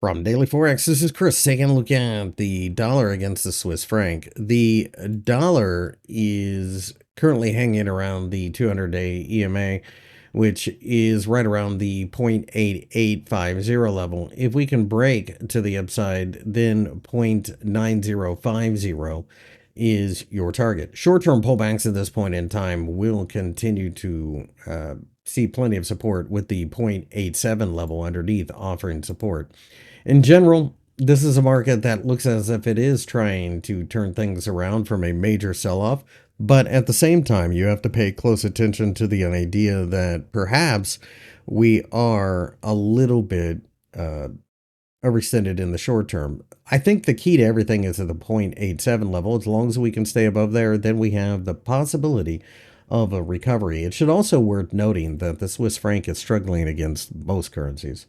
From DailyForex, this is Chris taking a look at the dollar against the Swiss franc. The dollar is currently hanging around the 200-day EMA, which is right around the 0.8850 level. If we can break to the upside, then 0.9050 is your target. Short-term pullbacks at this point in time will continue to see plenty of support with the 0.87 level underneath offering support. In general, this is a market that looks as if it is trying to turn things around from a major sell-off, but at the same time, you have to pay close attention to the idea that perhaps we are a little bit overextended in the short term. I think the key to everything is at the 0.87 level. As long as we can stay above there, then we have the possibility of a recovery. It should also worth noting that the Swiss franc is struggling against most currencies.